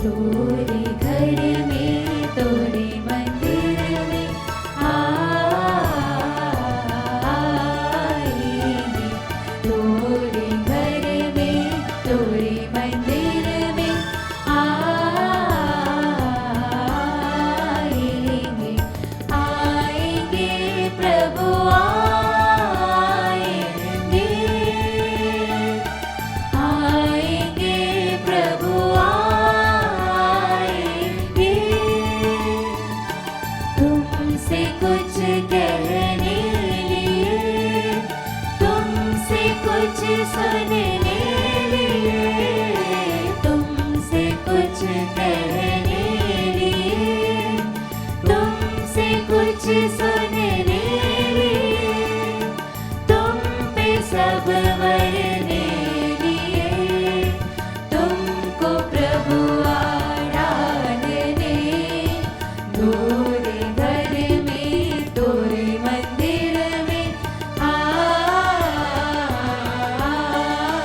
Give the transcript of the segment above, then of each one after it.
तोरे घर में तोरे मंदिर में आएंगे, तोरे घर में तोरे मंदिर में आएंगे, आएंगे प्रभु आएंगे, आएंगे प्रभु आएंगे, तुमसे कुछ कहने लिए, तुमसे कुछ सुनने लिए, तुमसे कुछ कहने लिए, तुमसे कुछ सुनने लिए, तुम पे सब मरने लिए, तुमको प्रभु आराधने, तोरे घर में तोरे मंदिर में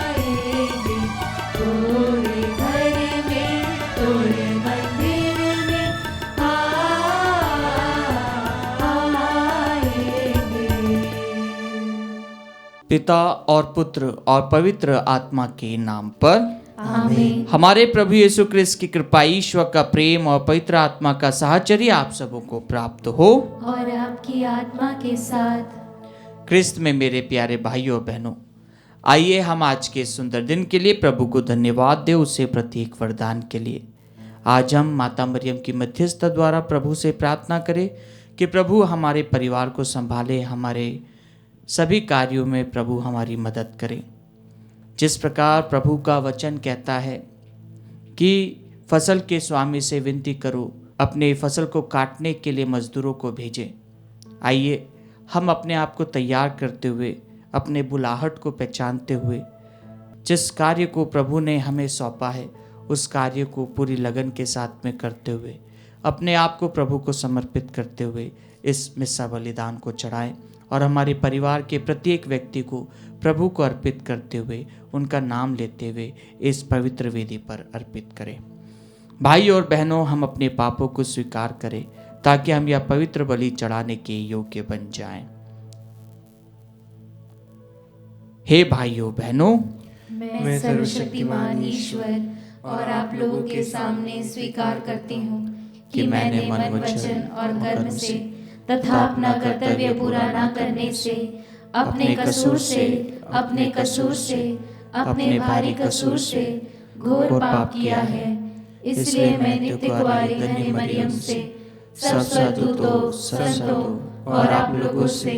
आएंगे, तोरे घर में तोरे मंदिर में आएंगे। पिता और पुत्र और पवित्र आत्मा के नाम पर आमीन। हमारे प्रभु यीशु क्रिस्त की कृपा, ईश्वर का प्रेम और पवित्र आत्मा का साहचर्य आप सबों को प्राप्त हो। और आपकी आत्मा के साथ। क्रिस्त में मेरे प्यारे भाइयों और बहनों, आइए हम आज के सुंदर दिन के लिए प्रभु को धन्यवाद दें, उससे प्रत्येक वरदान के लिए। आज हम माता मरियम की मध्यस्थता द्वारा प्रभु से प्रार्थना करें कि प्रभु हमारे परिवार को संभाले, हमारे सभी कार्यों में प्रभु हमारी मदद करें। जिस प्रकार प्रभु का वचन कहता है कि फसल के स्वामी से विनती करो, अपने फसल को काटने के लिए मजदूरों को भेजें। आइए हम अपने आप को तैयार करते हुए, अपने बुलाहट को पहचानते हुए, जिस कार्य को प्रभु ने हमें सौंपा है उस कार्य को पूरी लगन के साथ में करते हुए, अपने आप को प्रभु को समर्पित करते हुए इस मिस्सा बलिदान को चढ़ाएं और हमारे परिवार के प्रत्येक व्यक्ति को प्रभु को अर्पित करते हुए, उनका नाम लेते हुए इस पवित्र वेदी पर अर्पित करें। भाई और बहनों, हम अपने पापों को स्वीकार करें ताकि हम यह पवित्र बलि चढ़ाने के योग्य बन जाएं। हे भाइयों बहनों, मैं सर्वशक्तिमान ईश्वर और आप लोगों के सामने स्वीकार करती हूँ कि मैंने मन, वचन और कर्म से तथा अपना कर्तव्य पूरा न करने से, अपने कसूर से, अपने भारी कसूर से घोर पाप किया है। इसलिए मैं नित्य कुंवारी धन्य मरियम से, सब सदूतों, संतों और आप लोगों से,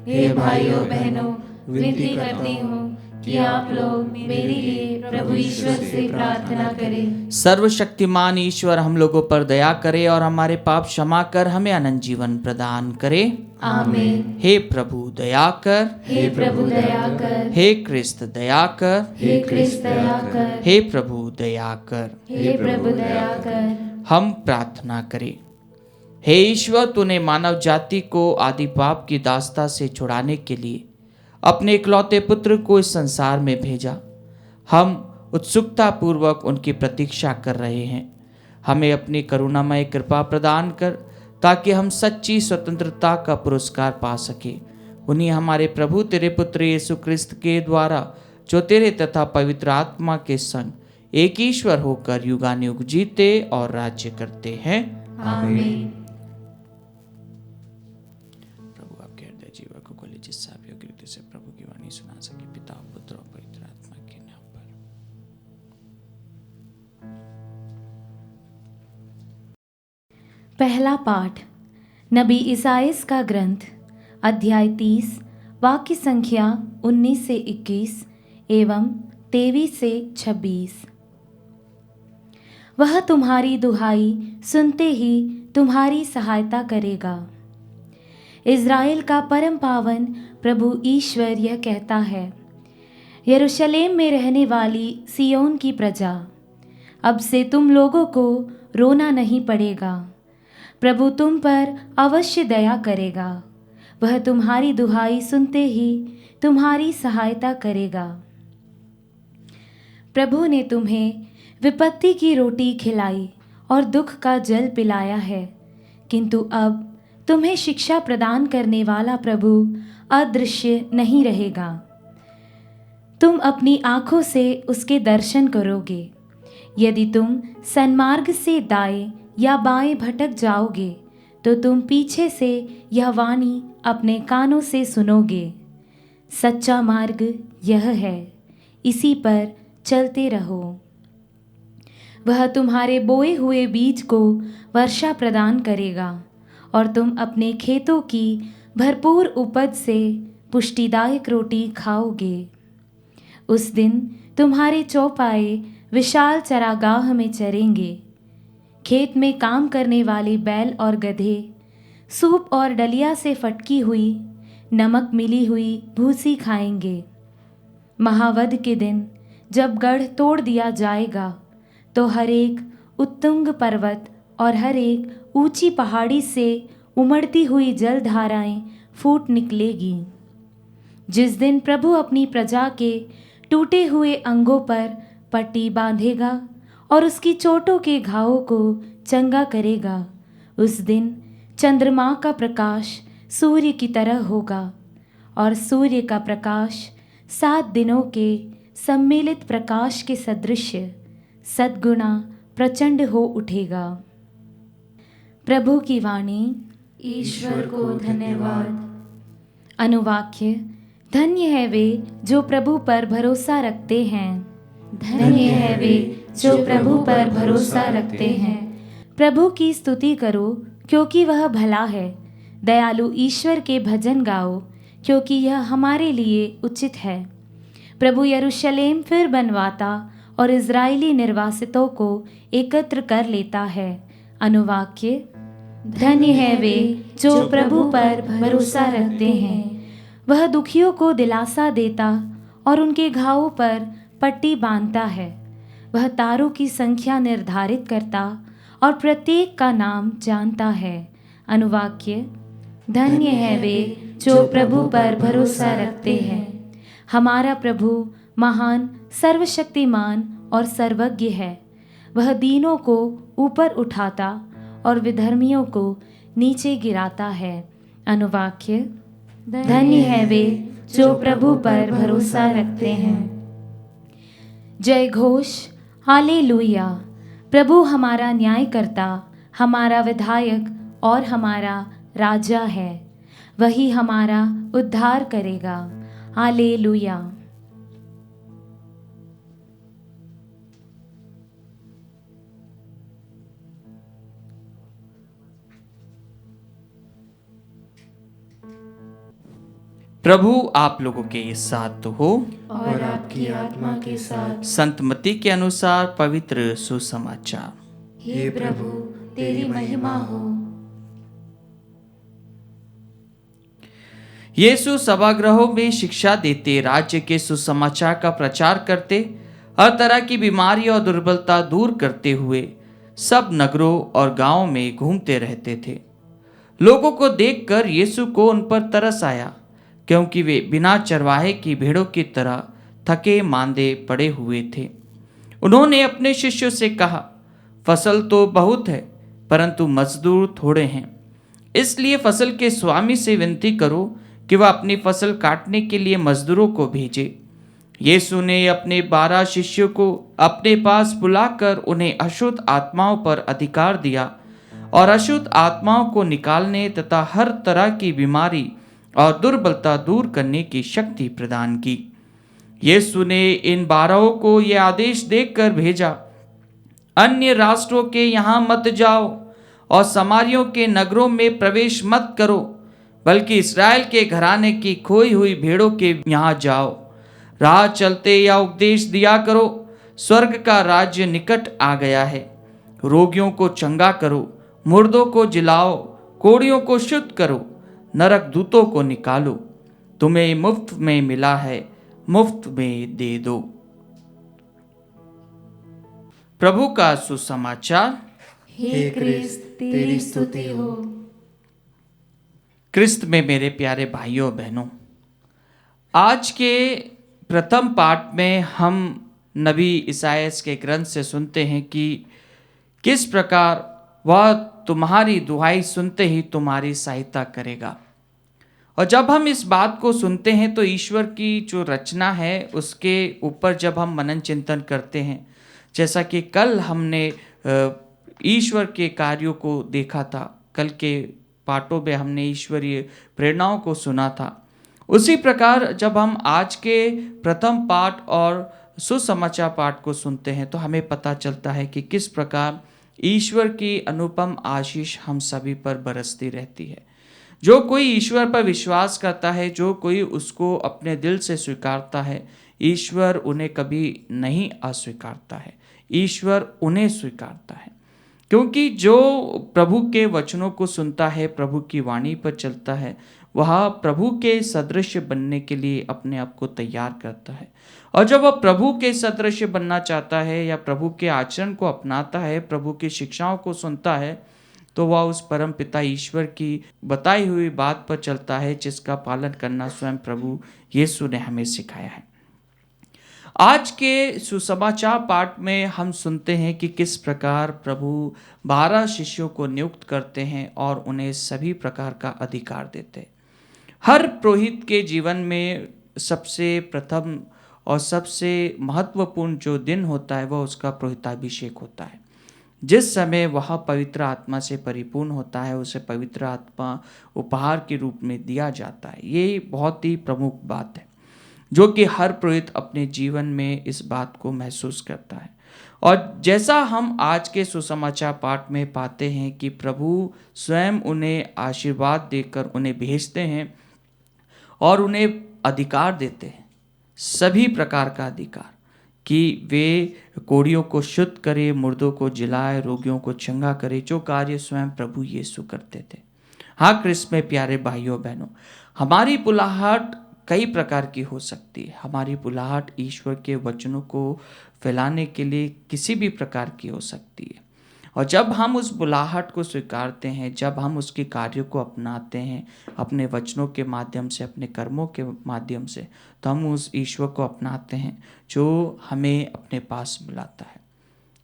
हे भाइयों बहनों, विनती करती हूँ कि आप लोग मेरे लिए प्रभु ईश्वर से प्रार्थना करें। सर्वशक्तिमान ईश्वर हम लोगों पर दया करे और हमारे पाप क्षमा कर हमें अनंत जीवन प्रदान करे। आमीन। हे प्रभु दया कर, हे प्रभु दया कर, हे क्रिस्त दया कर, हे क्रिस्त दया कर, हे प्रभु दया कर। हे प्रभु दया कर। हम प्रार्थना करें। हे ईश्वर, तूने मानव जाति को आदि पाप की दास्ता से छुड़ाने के लिए अपने इकलौते पुत्र को इस संसार में भेजा। हम उत्सुकता पूर्वक उनकी प्रतीक्षा कर रहे हैं। हमें अपनी करुणामय कृपा प्रदान कर ताकि हम सच्ची स्वतंत्रता का पुरस्कार पा सके। उन्हीं हमारे प्रभु तेरे पुत्र यीशु क्रिस्त के द्वारा, जो तेरे तथा पवित्र आत्मा के संग एक ईश्वर होकर युगानुयुग जीते और राज्य करते हैं। आमीन। प्रभु आपके हृदय जीवन को खोले, जिससे आप योग्य रीति से प्रभु की वाणी सुना सके। पिता, पुत्र और पवित्र आत्मा के नाम पर। पहला पाठ नबी इसाइयाह का ग्रंथ, अध्याय 30, वाक्य संख्या 19 से 21 एवं 23 से 26। वह तुम्हारी दुहाई सुनते ही तुम्हारी सहायता करेगा। इज़राइल का परम पावन प्रभु ईश्वर यह कहता है, यरूशलेम में रहने वाली सियोन की प्रजा, अब से तुम लोगों को रोना नहीं पड़ेगा। प्रभु तुम पर अवश्य दया करेगा। वह तुम्हारी दुहाई सुनते ही तुम्हारी सहायता करेगा। प्रभु ने तुम्हें विपत्ति की रोटी खिलाई और दुख का जल पिलाया है, किंतु अब तुम्हें शिक्षा प्रदान करने वाला प्रभु अदृश्य नहीं रहेगा। तुम अपनी आंखों से उसके दर्शन करोगे। यदि तुम सन्मार्ग से दाएं या बाएं भटक जाओगे तो तुम पीछे से यह वाणी अपने कानों से सुनोगे। सच्चा मार्ग यह है, इसी पर चलते रहो। वह तुम्हारे बोए हुए बीज को वर्षा प्रदान करेगा और तुम अपने खेतों की भरपूर उपज से पुष्टिदायक रोटी खाओगे। उस दिन तुम्हारे चौपाए विशाल चरागाह में चरेंगे। खेत में काम करने वाले बैल और गधे सूप और डलिया से फटकी हुई नमक मिली हुई भूसी खाएंगे। महावद के दिन जब गढ़ तोड़ दिया जाएगा तो हर एक उत्तुंग पर्वत और हर एक ऊंची पहाड़ी से उमड़ती हुई जलधाराएं फूट निकलेगी। जिस दिन प्रभु अपनी प्रजा के टूटे हुए अंगों पर पट्टी बांधेगा और उसकी चोटों के घावों को चंगा करेगा, उस दिन चंद्रमा का प्रकाश सूर्य की तरह होगा और सूर्य का प्रकाश 7 दिनों के सम्मिलित प्रकाश के सदृश सद्गुणा प्रचंड हो उठेगा। प्रभु की वाणी। ईश्वर को धन्यवाद। अनुवाक्य। धन्य है वे जो प्रभु पर भरोसा रखते हैं। धन्य है वे जो प्रभु पर भरोसा रखते हैं। प्रभु की स्तुति करो क्योंकि वह भला है। दयालु ईश्वर के भजन गाओ क्योंकि यह हमारे लिए उचित है। प्रभु यरूशलेम फिर बनवाता और इज़राइली निर्वासितों को एकत्र कर लेता है। अनुवाक्य। धन्य है वे जो प्रभु पर भरोसा रखते हैं। वह दुखियों को दिलासा देता और उनके घावों पर पट्टी बांधता है। वह तारों की संख्या निर्धारित करता और प्रत्येक का नाम जानता है। अनुवाक्य। धन्य है वे जो प्रभु पर भरोसा रखते हैं। हमारा प्रभु महान, सर्वशक्तिमान और सर्वज्ञ है। वह दीनों को ऊपर उठाता और विधर्मियों को नीचे गिराता है। अनुवाक्य। धन्य है वे जो प्रभु पर भरोसा रखते हैं। जय घोष। हालेलुया। प्रभु हमारा न्यायकर्ता, हमारा विधायक और हमारा राजा है। वही हमारा उद्धार करेगा। हालेलुया। प्रभु आप लोगों के साथ हो और आपकी आत्मा के साथ। संत मत्ती के अनुसार पवित्र सुसमाचार। हे प्रभु तेरी महिमा हो। यीशु सभागृहों में शिक्षा देते, राज्य के सुसमाचार का प्रचार करते, हर तरह की बीमारी और दुर्बलता दूर करते हुए सब नगरों और गांवों में घूमते रहते थे। लोगों को देखकर यीशु को उन पर तरस आया, क्योंकि वे बिना चरवाहे की भेड़ों की तरह थके मांदे पड़े हुए थे। उन्होंने अपने शिष्यों से कहा, फसल तो बहुत है परंतु मजदूर थोड़े हैं। इसलिए फसल के स्वामी से विनती करो कि वह अपनी फसल काटने के लिए मजदूरों को भेजे। यीशु ने अपने 12 शिष्यों को अपने पास बुलाकर उन्हें अशुद्ध आत्माओं पर अधिकार दिया और अशुद्ध आत्माओं को निकालने तथा हर तरह की बीमारी और दुर्बलता दूर करने की शक्ति प्रदान की। यीशु ने इन 12 को यह आदेश देकर भेजा, अन्य राष्ट्रों के यहाँ मत जाओ और सामरियों के नगरों में प्रवेश मत करो, बल्कि इस्राएल के घराने की खोई हुई भेड़ों के यहाँ जाओ। राह चलते या उपदेश दिया करो, स्वर्ग का राज्य निकट आ गया है। रोगियों को चंगा करो, मुर्दों को जिलाओ, कोढ़ियों को शुद्ध करो, नरक दूतों को निकालो। तुम्हें मुफ्त में मिला है, मुफ्त में दे दो। प्रभु का सुसमाचार। हे क्रिस्त तेरी स्तुति हो। क्रिस्त में मेरे प्यारे भाइयों बहनों, आज के प्रथम पाठ में हम नबी इसायास के ग्रंथ से सुनते हैं कि किस प्रकार वह तुम्हारी दुहाई सुनते ही तुम्हारी सहायता करेगा। और जब हम इस बात को सुनते हैं तो ईश्वर की जो रचना है उसके ऊपर जब हम मनन चिंतन करते हैं, जैसा कि कल हमने ईश्वर के कार्यों को देखा था, कल के पाठों में हमने ईश्वरीय प्रेरणाओं को सुना था, उसी प्रकार जब हम आज के प्रथम पाठ और सुसमाचार पाठ को सुनते हैं तो हमें पता चलता है कि किस प्रकार ईश्वर की अनुपम आशीष हम सभी पर बरसती रहती है। जो कोई ईश्वर पर विश्वास करता है, जो कोई उसको अपने दिल से स्वीकारता है, ईश्वर उन्हें कभी नहीं अस्वीकारता है, ईश्वर उन्हें स्वीकारता है। क्योंकि जो प्रभु के वचनों को सुनता है, प्रभु की वाणी पर चलता है, वह प्रभु के सदृश बनने के लिए अपने आप को तैयार करता है। और जब वह प्रभु के सदृश बनना चाहता है या प्रभु के आचरण को अपनाता है, प्रभु की शिक्षाओं को सुनता है, तो वह उस परम पिता ईश्वर की बताई हुई बात पर चलता है, जिसका पालन करना स्वयं प्रभु यीशु ने हमें सिखाया है। आज के सुसमाचार पाठ में हम सुनते हैं कि किस प्रकार प्रभु 12 शिष्यों को नियुक्त करते हैं और उन्हें सभी प्रकार का अधिकार देते हैं। हर पुरोहित के जीवन में सबसे प्रथम और सबसे महत्वपूर्ण जो दिन होता है वह उसका पुरोहिताभिषेक होता है। जिस समय वह पवित्र आत्मा से परिपूर्ण होता है, उसे पवित्र आत्मा उपहार के रूप में दिया जाता है। ये बहुत ही प्रमुख बात है जो कि हर पुरोहित अपने जीवन में इस बात को महसूस करता है। और जैसा हम आज के सुसमाचार पाठ में पाते हैं कि प्रभु स्वयं उन्हें आशीर्वाद देकर उन्हें भेजते हैं और उन्हें अधिकार देते हैं, सभी प्रकार का अधिकार, कि वे कोढ़ियों को शुद्ध करे, मुर्दों को जिलाए, रोगियों को चंगा करे, जो कार्य स्वयं प्रभु यीशु करते थे। हाँ क्रिस्त में प्यारे भाइयों बहनों, हमारी बुलाहट कई प्रकार की हो सकती है। हमारी बुलाहट ईश्वर के वचनों को फैलाने के लिए किसी भी प्रकार की हो सकती है। और जब हम उस बुलाहट को स्वीकारते हैं, जब हम उसके कार्यों को अपनाते हैं अपने वचनों के माध्यम से, अपने कर्मों के माध्यम से, तो हम उस ईश्वर को अपनाते हैं जो हमें अपने पास बुलाता है।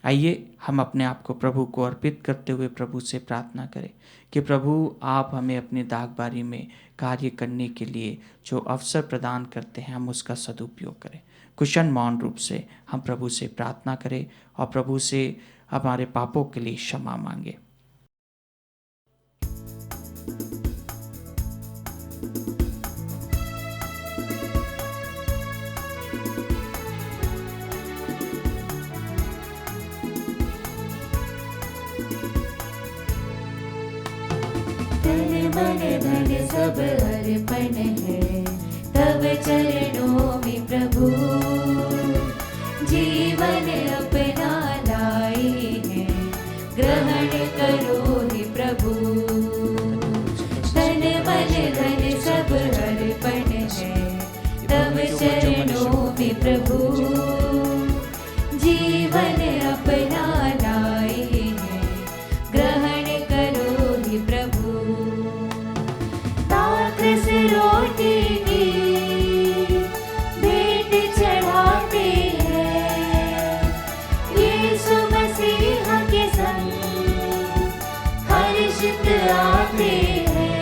आइए हम अपने आप को प्रभु को अर्पित करते हुए प्रभु से प्रार्थना करें कि प्रभु आप हमें अपनी दागबारी में कार्य करने के लिए जो अवसर प्रदान करते हैं हम उसका सदुपयोग करें। कुशन मौन रूप से हम प्रभु से प्रार्थना करें और प्रभु से हमारे पापों के लिए क्षमा मांगे। मन धन सब अर्पण है तब चरणों में प्रभु, जीवन अपना लाए हैं ग्रहण करो हे प्रभु। तन मन धन सब अर्पण है तब चरणों में प्रभु, जीवन अपना लाए हैं ग्रहण करो हे प्रभु। दाखरस रोटी की भेंट चढ़ाते हैं, यीशु मसीह के संग हर्षित आते हैं।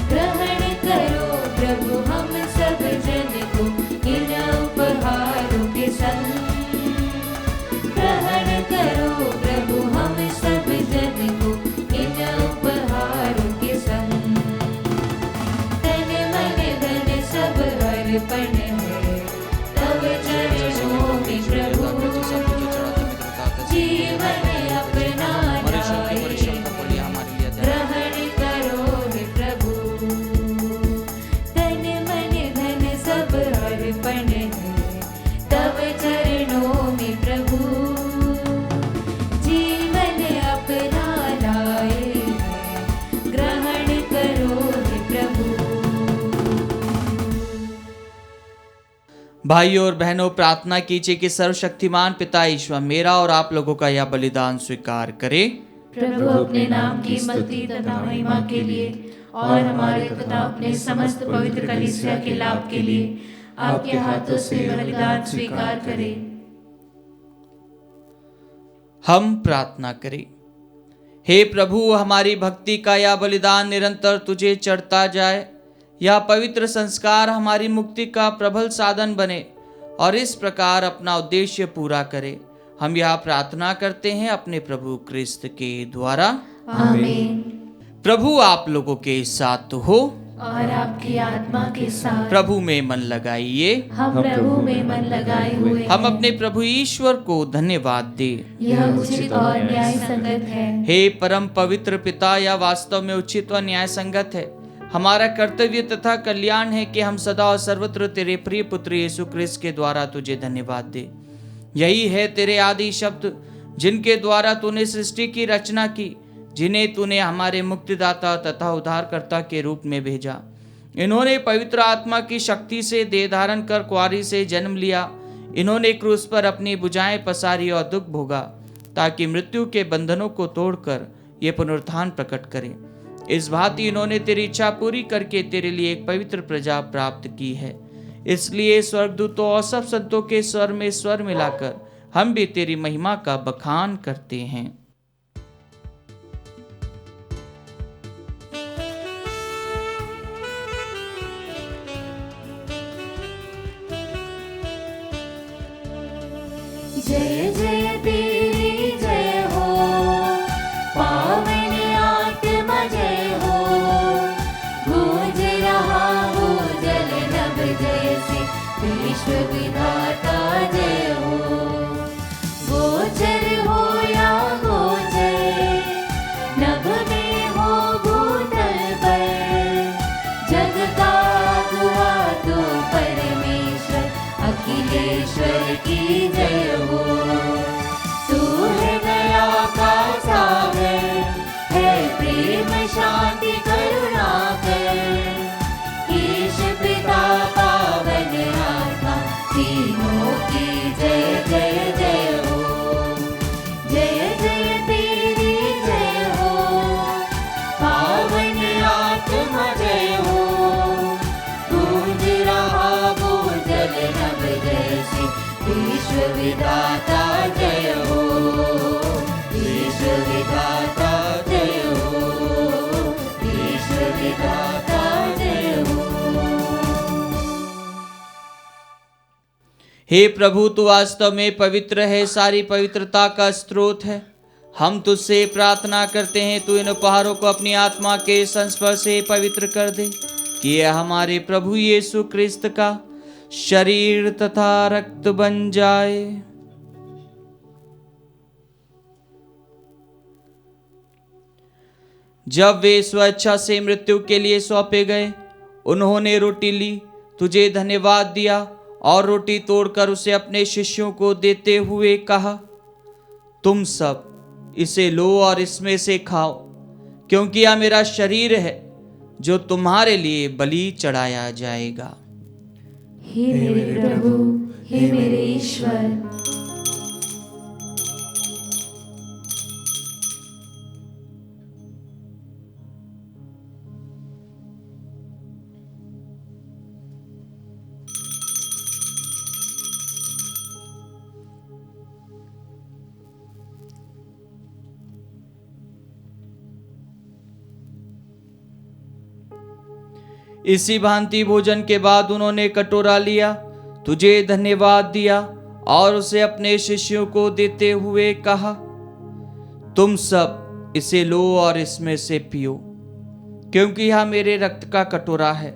ग्रहण करो प्रभु हम सब जन को इन उपहारों के संग, ग्रहण करो प्रभु हम सब जन को इन उपहारों के संग। तन मन धन सब अर्पण है तब चरणों में प्रभु, जीवन अपना लाए ग्रहण करो हे प्रभु। तन मन धन सब अर्पण है तब चरणों में प्रभु, जीवन अपना लाए ग्रहण करो हे प्रभु। भाइयों और बहनों, प्रार्थना कीजिए कि सर्वशक्तिमान पिता ईश्वर मेरा और आप लोगों का यह बलिदान स्वीकार करे। प्रभु अपने नाम की स्तुति तथा महिमा के लिए और हमारे तथा अपने समस्त पवित्र कलीसिया के लाभ के लिए आपके हाथों से बलिदान स्वीकार करें। हम प्रार्थना करें। हे प्रभु, हमारी भक्ति का यह बलिदान निरंतर तुझे चढ़ता जाए। यह पवित्र संस्कार हमारी मुक्ति का प्रबल साधन बने और इस प्रकार अपना उद्देश्य पूरा करे। हम यह प्रार्थना करते हैं अपने प्रभु क्रिस्त के द्वारा। आमीन। प्रभु आप लोगों के साथ हो और आपकी आत्मा के साथ। प्रभु में मन लगाइए। हम प्रभु में मन लगाए हुए हम हैं। अपने प्रभु ईश्वर को धन्यवाद दे। यह उचित और न्याय संगत है। हे परम पवित्र पिता, यह वास्तव में उचित व न्याय संगत है। हमारा कर्तव्य तथा कल्याण है कि हम सदा और सर्वत्र तेरे प्रिय पुत्र यीशु क्रिस्त के द्वारा तुझे धन्यवाद दे। यही है तेरे आदि शब्द जिनके द्वारा तूने सृष्टि की रचना की, जिन्हें तूने हमारे मुक्तिदाता तथा उद्धारकर्ता के रूप में भेजा। इन्होंने पवित्र आत्मा की शक्ति से देह धारण कर कुंवारी से जन्म लिया। इन्होंने क्रूस पर अपनी भुजाएं पसारी और दुख भोगा, ताकि मृत्यु के बंधनों को तोड़कर ये पुनरुत्थान प्रकट करें। इस भांति इन्होंने तेरी इच्छा पूरी करके तेरे लिए एक पवित्र प्रजा प्राप्त की है। इसलिए स्वर्गदूतों और सब संतों के स्वर में स्वर मिलाकर हम भी तेरी महिमा का बखान करते हैं। जय जय तेरी जय हो, पावन आत्मा जय हो। गूंज रहा हो जल नभ जैसे, विश्व विधाता जय हो। गोचर हो या गोचर, नभ में हो भूतल पर। जग का हुआ तो परमेश्वर, अखिलेश्वर की जय हो। तू है दया का सागर, है प्रेम शांति करुणा कर। ईश पिता पावन आत्मा, तीनों की जय जय जय हो। जय जय तेरी जय हो, पावन आत्मा जय हो। गूंज रहा भूजल नभ जैसे, विश्व विधाता जय हो। विश्व विधाता जय हो, विश्व विधाता जय हो। हे प्रभु, तू वास्तव में पवित्र है, सारी पवित्रता का स्रोत है। हम तुझसे प्रार्थना करते हैं, तू इन उपहारों को अपनी आत्मा के संस्पर्श से पवित्र कर दे, कि यह हमारे प्रभु यीशु क्रिस्त का शरीर तथा रक्त बन जाए। जब वे स्वेच्छा से मृत्यु के लिए सौंपे गए, उन्होंने रोटी ली, तुझे धन्यवाद दिया और रोटी तोड़कर उसे अपने शिष्यों को देते हुए कहा, तुम सब इसे लो और इसमें से खाओ, क्योंकि यह मेरा शरीर है जो तुम्हारे लिए बलि चढ़ाया जाएगा। हे मेरे प्रभु, हे मेरे ईश्वर। इसी भांति भोजन के बाद उन्होंने कटोरा लिया, तुझे धन्यवाद दिया और उसे अपने शिष्यों को देते हुए कहा, तुम सब इसे लो और इसमें से पियो, क्योंकि यह मेरे रक्त का कटोरा है,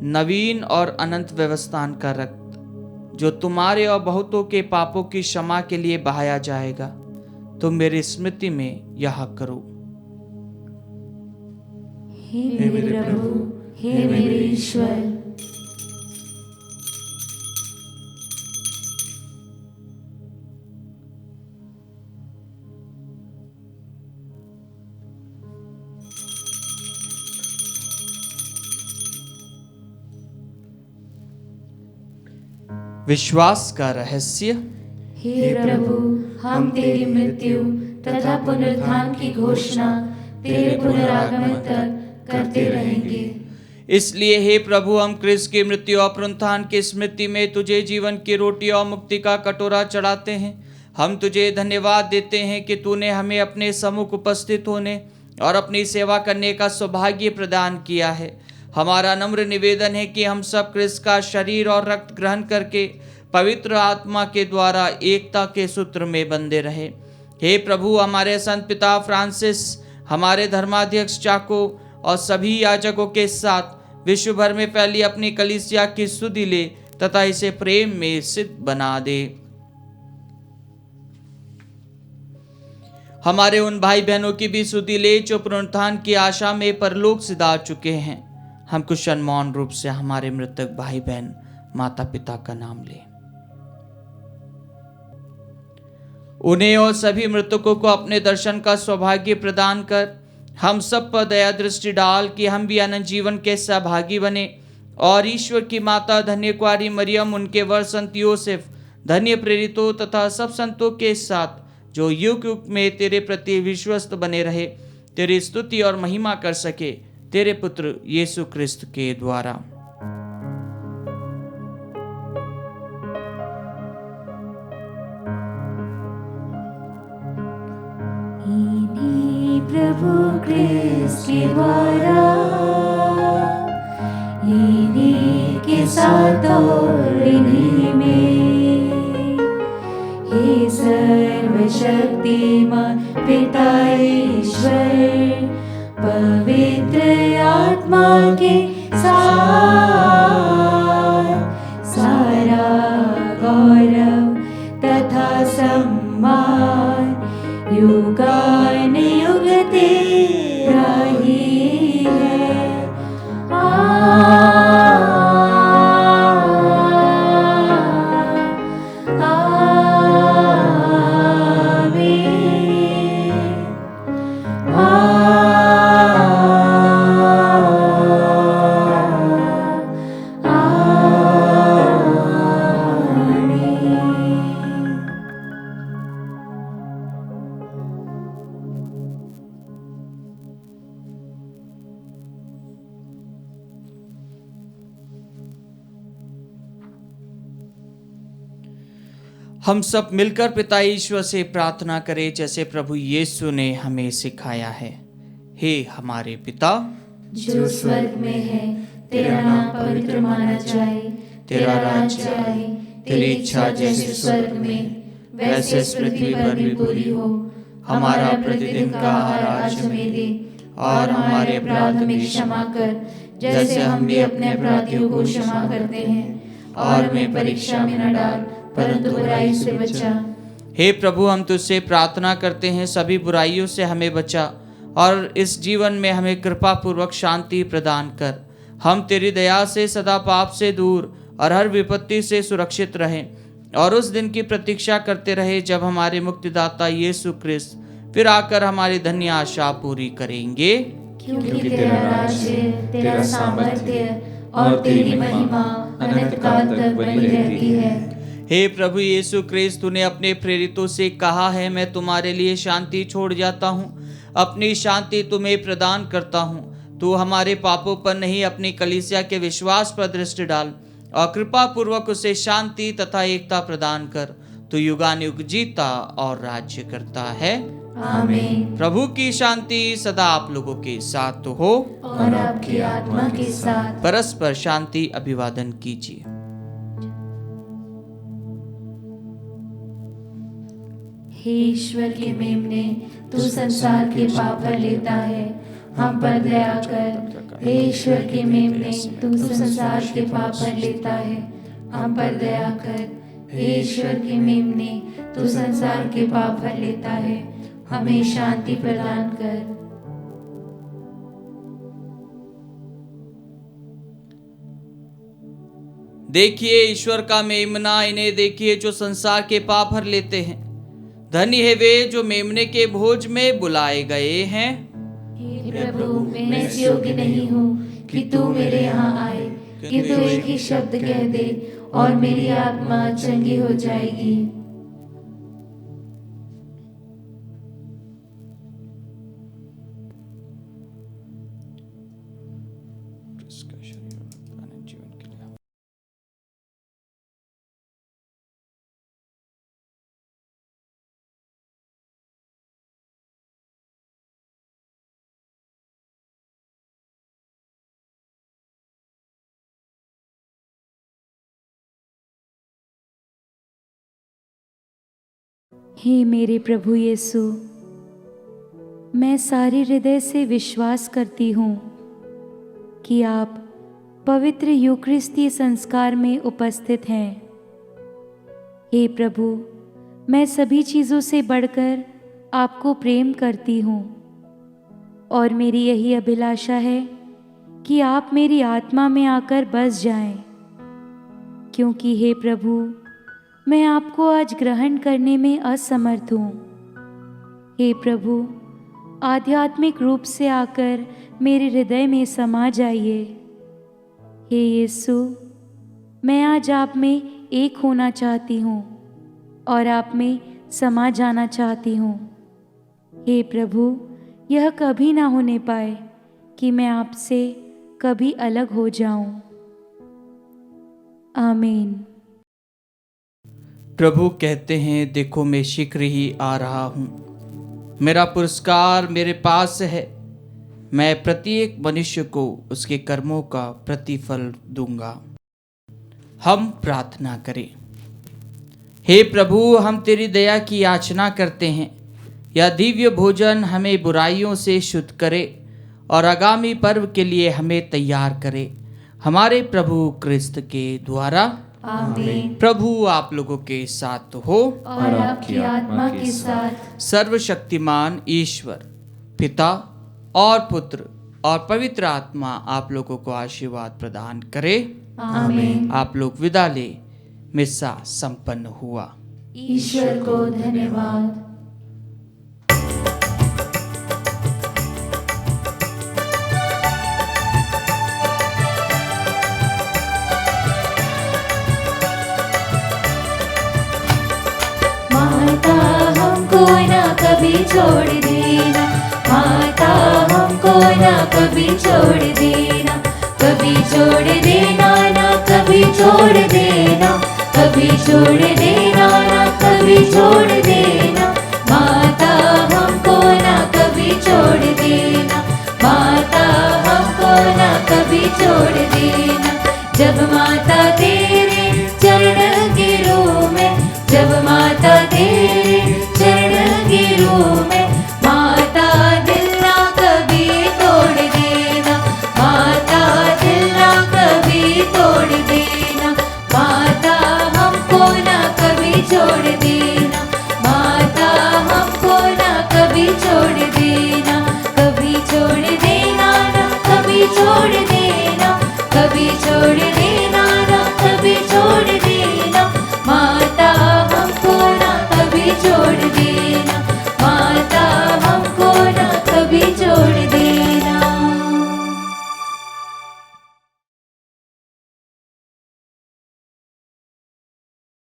नवीन और अनंत व्यवस्थान का रक्त, जो तुम्हारे और बहुतों के पापों की क्षमा के लिए बहाया जाएगा। तुम मेरी स्मृति में यह करो। हे मेरे प्रभु, हे मेरे ईश्वर। विश्वास का रहस्य। हे प्रभु, हम तेरी मृत्यु तथा पुनरुत्थान की घोषणा तेरे पुनरागमन तक करते रहेंगे। इसलिए हे प्रभु, हम क्रिस्त की मृत्यु और पुनरुत्थान की स्मृति में तुझे जीवन की रोटी और मुक्ति का कटोरा चढ़ाते हैं। हम तुझे धन्यवाद देते हैं कि तूने हमें अपने सम्मुख उपस्थित होने और अपनी सेवा करने का सौभाग्य प्रदान किया है। हमारा नम्र निवेदन है कि हम सब क्रिस्त का शरीर और रक्त ग्रहण करके पवित्र आत्मा के द्वारा एकता के सूत्र में बंधे रहे। हे प्रभु, हमारे संत पिता फ्रांसिस, हमारे धर्माध्यक्ष चाको और सभी याजकों के साथ विश्व भर में फैली अपनी कलीसिया की सुधि ले तथा इसे प्रेम में सिद्ध बना दे। हमारे उन भाई बहनों की भी सुधि ले जो पुनरुत्थान की आशा में परलोक सिधार चुके हैं। हम कुशल मौन रूप से हमारे मृतक भाई बहन, माता पिता का नाम ले। उन्हें और सभी मृतकों को अपने दर्शन का सौभाग्य प्रदान कर हम सब पर दया दृष्टि डाल कि हम भी अनंत जीवन के सहभागी बने और ईश्वर की माता धन्य कुंवारी मरियम, उनके वर संत योसेफ, धन्य प्रेरितों तथा सब संतों के साथ जो युग युग में तेरे प्रति विश्वस्त बने रहे, तेरी स्तुति और महिमा कर सके, तेरे पुत्र यीशु क्रिस्त के द्वारा। इन्हीं प्रभु क्रिस्त के द्वारा, इन्हीं के साथ और इन्हीं में, हे सर्वशक्तिमान पिता ईश्वर, पवित्र आत्मा के साथ सारा गौरव तथा सम्मान युगानुयुग तेरा ही है। हम सब मिलकर पिता ईश्वर से प्रार्थना करें जैसे प्रभु यीशु ने हमें सिखाया है। हे हमारे पिता जो स्वर्ग में है, तेरा नाम पवित्र माना जाए, तेरा राज्य आए, तेरी इच्छा जैसे स्वर्ग में वैसे इस पृथ्वी पर भी पूरी हो। हमारा प्रतिदिन का आहार आज हमें दे और हमारे अपराध हमें क्षमा कर जैसे हम भी अपने अपराधियों को क्षमा करते हैं, और हमें परीक्षा में न डाल परंतु बुराई से बचा। हे प्रभु, हम तुझसे प्रार्थना करते हैं, सभी बुराइयों से हमें बचा और इस जीवन में हमें कृपा पूर्वक शांति प्रदान कर। हम तेरी दया से सदा पाप से दूर और हर विपत्ति से सुरक्षित रहें और उस दिन की प्रतीक्षा करते रहे जब हमारे मुक्तिदाता यीशु क्रिस्त फिर आकर हमारी धन्य आशा पूरी करेंगे। क्योंकि तेरा राज्य, तेरा सामर्थ्य और तेरी महिमा अनंत काल तक बनी रहती है। हे प्रभु यीशु क्रिस्त, तूने अपने प्रेरितों से कहा है, मैं तुम्हारे लिए शांति छोड़ जाता हूँ, अपनी शांति तुम्हें प्रदान करता हूँ। तू हमारे पापों पर नहीं, अपनी कलीसिया के विश्वास पर दृष्टि डाल और कृपा पूर्वक उसे शांति तथा एकता प्रदान कर। तू युगानुयुग जीता और राज्य करता है। आमीन। प्रभु की शांति सदा आप लोगों के साथ हो और आपकी आत्मा के साथ। परस्पर शांति अभिवादन कीजिए। हे ईश्वर के मेमने, तू संसार के पाप भर लेता है, हम पर दया कर। हे ईश्वर के मेमने, तू संसार के पाप भर लेता है, हम पर दया कर। हे ईश्वर के मेमने, तू संसार के पाप भर लेता है, हमें शांति प्रदान कर। देखिए ईश्वर का मेमना, इन्हें देखिए जो संसार के पाप भर लेते हैं। धन्य है वे जो मेमने के भोज में बुलाए गए हैं। हे प्रभु, मैं इस योग्य नहीं हूँ कि तू मेरे यहाँ आए, किंतु एक ही शब्द कह दे और मेरी आत्मा चंगी हो जाएगी। इसका हे मेरे प्रभु यीशु, मैं सारे हृदय से विश्वास करती हूँ कि आप पवित्र यूकरिस्तीय संस्कार में उपस्थित हैं। हे प्रभु, मैं सभी चीज़ों से बढ़कर आपको प्रेम करती हूँ और मेरी यही अभिलाषा है कि आप मेरी आत्मा में आकर बस जाएं, क्योंकि हे प्रभु, मैं आपको आज ग्रहण करने में असमर्थ हूँ। हे प्रभु, आध्यात्मिक रूप से आकर मेरे हृदय में समा जाइए। हे यीशु, मैं आज आप में एक होना चाहती हूँ और आप में समा जाना चाहती हूँ। हे प्रभु, यह कभी ना होने पाए कि मैं आपसे कभी अलग हो जाऊं। आमीन। प्रभु कहते हैं, देखो मैं शीघ्र ही आ रहा हूँ, मेरा पुरस्कार मेरे पास है, मैं प्रत्येक मनुष्य को उसके कर्मों का प्रतिफल दूंगा। हम प्रार्थना करें। हे प्रभु, हम तेरी दया की याचना करते हैं, यह दिव्य भोजन हमें बुराइयों से शुद्ध करे और आगामी पर्व के लिए हमें तैयार करे, हमारे प्रभु क्रिस्त के द्वारा। आमीन। प्रभु आप लोगों के साथ हो और आपकी आत्मा के साथ। सर्वशक्तिमान ईश्वर पिता और पुत्र और पवित्र आत्मा आप लोगों को आशीर्वाद प्रदान करे। आमीन। आप लोग विदा ले। मिस्सा संपन्न हुआ। ईश्वर को धन्यवाद। माता हमको ना कभी छोड़ देना, माता हमको ना कभी छोड़ देना, कभी छोड़ देना ना कभी छोड़ देना, कभी छोड़ देना ना कभी छोड़ देना, माता हमको ना कभी छोड़ देना, माता हमको ना कभी छोड़ देना। जब माता तेरे चरण गिरूं मैं, जब माता तेरे चरण गिरूं मैं,